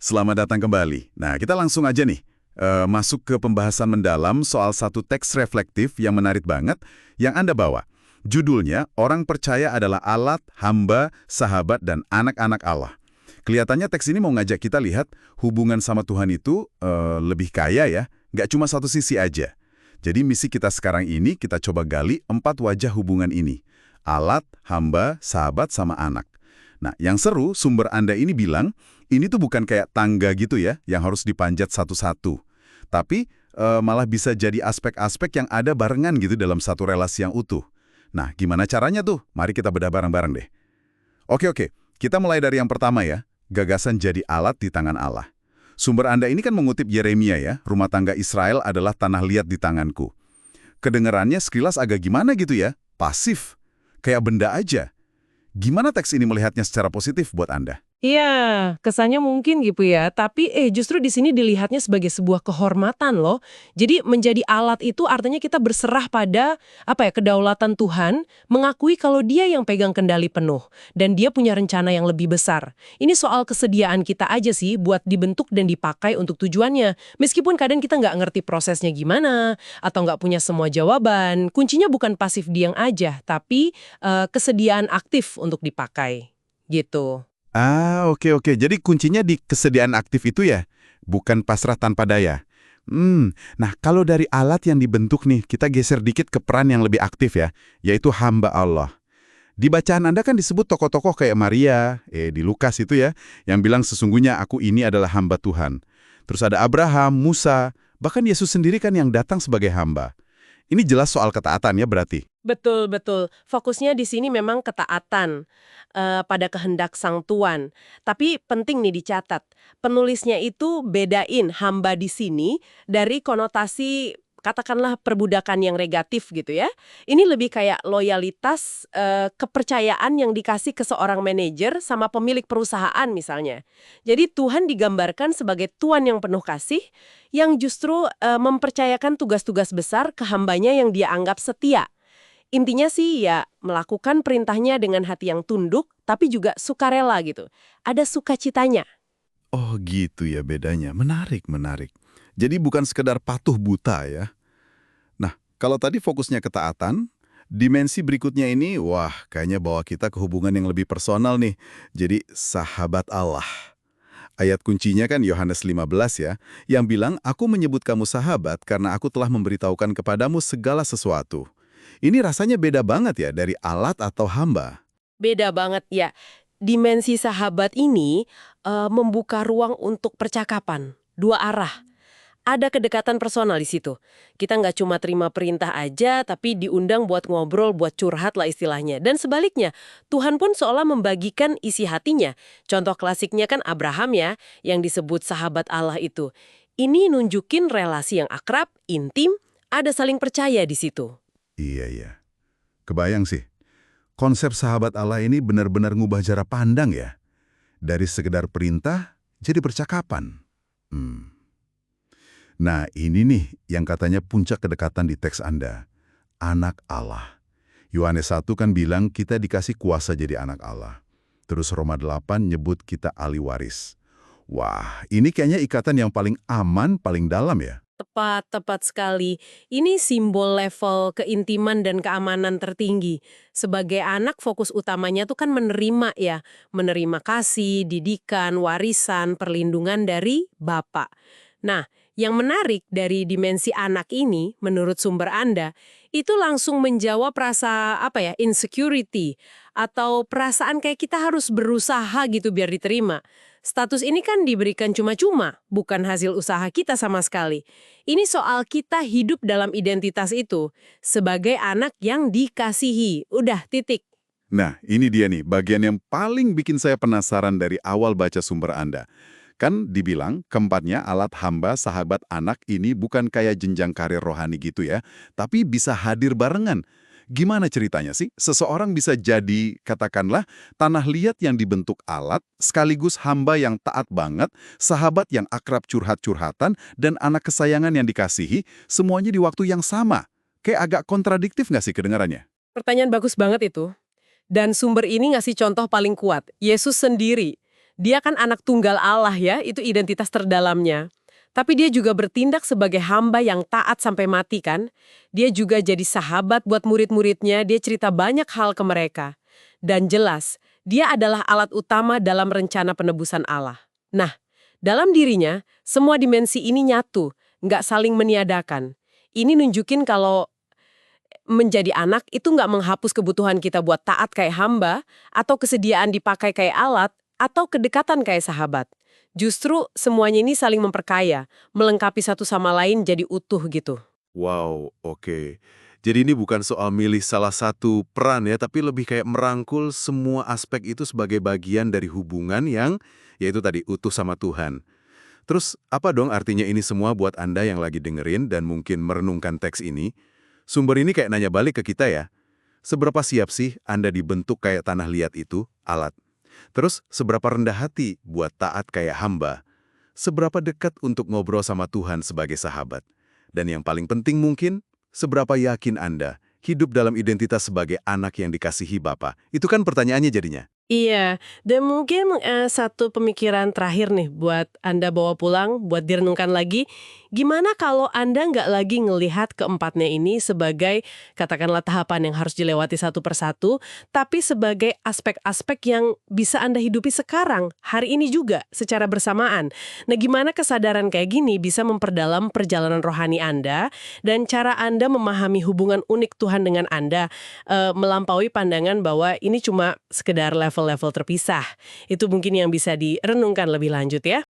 Selamat datang kembali. Nah, kita langsung aja nih, masuk ke pembahasan mendalam soal satu teks reflektif yang menarik banget yang Anda bawa. Judulnya, Orang Percaya Adalah Alat, Hamba, Sahabat, dan Anak-anak Allah. Kelihatannya teks ini mau ngajak kita lihat hubungan sama Tuhan itu lebih kaya ya, nggak cuma satu sisi aja. Jadi misi kita sekarang ini kita coba gali 4 wajah hubungan ini. Alat, hamba, sahabat, sama anak. Nah, yang seru, sumber Anda ini bilang, ini tuh bukan kayak tangga gitu ya, yang harus dipanjat satu-satu. Tapi malah bisa jadi aspek-aspek yang ada barengan gitu dalam satu relasi yang utuh. Nah, gimana caranya tuh? Mari kita bedah bareng-bareng deh. Oke, kita mulai dari yang pertama ya, gagasan jadi alat di tangan Allah. Sumber Anda ini kan mengutip Yeremia ya, rumah tangga Israel adalah tanah liat di tanganku. Kedengerannya sekilas agak gimana gitu ya, pasif, kayak benda aja. Gimana teks ini melihatnya secara positif buat Anda? Iya, kesannya mungkin gitu ya. Tapi justru di sini dilihatnya sebagai sebuah kehormatan loh. Jadi menjadi alat itu artinya kita berserah pada kedaulatan Tuhan, mengakui kalau Dia yang pegang kendali penuh dan Dia punya rencana yang lebih besar. Ini soal kesediaan kita aja sih buat dibentuk dan dipakai untuk tujuannya. Meskipun kadang kita nggak ngerti prosesnya gimana atau nggak punya semua jawaban, kuncinya bukan pasif diam aja, tapi kesediaan aktif untuk dipakai. Gitu. Oke. Jadi kuncinya di kesediaan aktif itu ya, bukan pasrah tanpa daya. Nah kalau dari alat yang dibentuk nih, kita geser dikit ke peran yang lebih aktif ya, yaitu hamba Allah. Di bacaan Anda kan disebut tokoh-tokoh kayak Maria, di Lukas itu ya, yang bilang sesungguhnya aku ini adalah hamba Tuhan. Terus ada Abraham, Musa, bahkan Yesus sendiri kan yang datang sebagai hamba. Ini jelas soal ketaatan ya berarti. Betul. Fokusnya di sini memang ketaatan pada kehendak Sang Tuan. Tapi penting nih dicatat, penulisnya itu bedain hamba di sini dari konotasi katakanlah perbudakan yang negatif gitu ya. Ini lebih kayak loyalitas, kepercayaan yang dikasih ke seorang manajer sama pemilik perusahaan misalnya. Jadi Tuhan digambarkan sebagai Tuan yang penuh kasih, yang justru mempercayakan tugas-tugas besar ke hambanya yang dia anggap setia. Intinya sih ya melakukan perintahnya dengan hati yang tunduk, tapi juga sukarela gitu. Ada sukacitanya. Oh gitu ya bedanya, menarik. Jadi bukan sekedar patuh buta ya. Nah, kalau tadi fokusnya ketaatan, dimensi berikutnya ini, wah kayaknya bawa kita ke hubungan yang lebih personal nih. Jadi sahabat Allah. Ayat kuncinya kan Yohanes 15 ya, yang bilang, aku menyebut kamu sahabat karena aku telah memberitahukan kepadamu segala sesuatu. Ini rasanya beda banget ya dari alat atau hamba. Beda banget ya. Dimensi sahabat ini membuka ruang untuk percakapan, dua arah. Ada kedekatan personal di situ. Kita nggak cuma terima perintah aja, tapi diundang buat ngobrol, buat curhat lah istilahnya. Dan sebaliknya, Tuhan pun seolah membagikan isi hatinya. Contoh klasiknya kan Abraham ya, yang disebut sahabat Allah itu. Ini nunjukin relasi yang akrab, intim, ada saling percaya di situ. Iya. Kebayang sih. Konsep sahabat Allah ini benar-benar ngubah jarak pandang ya. Dari sekedar perintah, jadi percakapan. Nah, ini nih yang katanya puncak kedekatan di teks Anda. Anak Allah. Yohanes 1 kan bilang kita dikasih kuasa jadi anak Allah. Terus Roma 8 nyebut kita ahli waris. Wah, ini kayaknya ikatan yang paling aman, paling dalam ya. Tepat sekali. Ini simbol level keintiman dan keamanan tertinggi. Sebagai anak, fokus utamanya tuh kan menerima ya. Menerima kasih, didikan, warisan, perlindungan dari Bapa. Nah, yang menarik dari dimensi anak ini, menurut sumber Anda, itu langsung menjawab rasa insecurity, atau perasaan kayak kita harus berusaha gitu biar diterima. Status ini kan diberikan cuma-cuma, bukan hasil usaha kita sama sekali. Ini soal kita hidup dalam identitas itu, sebagai anak yang dikasihi. Udah, titik. Nah, ini dia nih, bagian yang paling bikin saya penasaran dari awal baca sumber Anda. Kan dibilang, keempatnya alat hamba, sahabat, anak ini bukan kayak jenjang karir rohani gitu ya, tapi bisa hadir barengan. Gimana ceritanya sih? Seseorang bisa jadi, katakanlah, tanah liat yang dibentuk alat, sekaligus hamba yang taat banget, sahabat yang akrab curhat-curhatan, dan anak kesayangan yang dikasihi, semuanya di waktu yang sama. Kayak agak kontradiktif nggak sih kedengarannya? Pertanyaan bagus banget itu. Dan sumber ini ngasih contoh paling kuat, Yesus sendiri. Dia kan anak tunggal Allah ya, itu identitas terdalamnya. Tapi dia juga bertindak sebagai hamba yang taat sampai mati kan. Dia juga jadi sahabat buat murid-muridnya, dia cerita banyak hal ke mereka. Dan jelas, dia adalah alat utama dalam rencana penebusan Allah. Nah, dalam dirinya, semua dimensi ini nyatu, nggak saling meniadakan. Ini nunjukin kalau menjadi anak itu nggak menghapus kebutuhan kita buat taat kayak hamba, atau kesediaan dipakai kayak alat, atau kedekatan kayak sahabat. Justru semuanya ini saling memperkaya, melengkapi satu sama lain jadi utuh gitu. Wow, oke. Jadi ini bukan soal milih salah satu peran ya, tapi lebih kayak merangkul semua aspek itu sebagai bagian dari hubungan yang, yaitu tadi, utuh sama Tuhan. Terus, apa dong artinya ini semua buat Anda yang lagi dengerin dan mungkin merenungkan teks ini? Sumber ini kayak nanya balik ke kita ya. Seberapa siap sih Anda dibentuk kayak tanah liat itu, alat? Terus, seberapa rendah hati buat taat kayak hamba? Seberapa dekat untuk ngobrol sama Tuhan sebagai sahabat? Dan yang paling penting mungkin, seberapa yakin Anda hidup dalam identitas sebagai anak yang dikasihi Bapa? Itu kan pertanyaannya jadinya. Iya, dan mungkin satu pemikiran terakhir nih buat Anda bawa pulang, buat direnungkan lagi, gimana kalau Anda nggak lagi ngelihat keempatnya ini sebagai, katakanlah tahapan yang harus dilewati satu persatu, tapi sebagai aspek-aspek yang bisa Anda hidupi sekarang, hari ini juga, secara bersamaan. Nah, gimana kesadaran kayak gini bisa memperdalam perjalanan rohani Anda, dan cara Anda memahami hubungan unik Tuhan dengan Anda, melampaui pandangan bahwa ini cuma sekedar level-level terpisah. Itu mungkin yang bisa direnungkan lebih lanjut ya.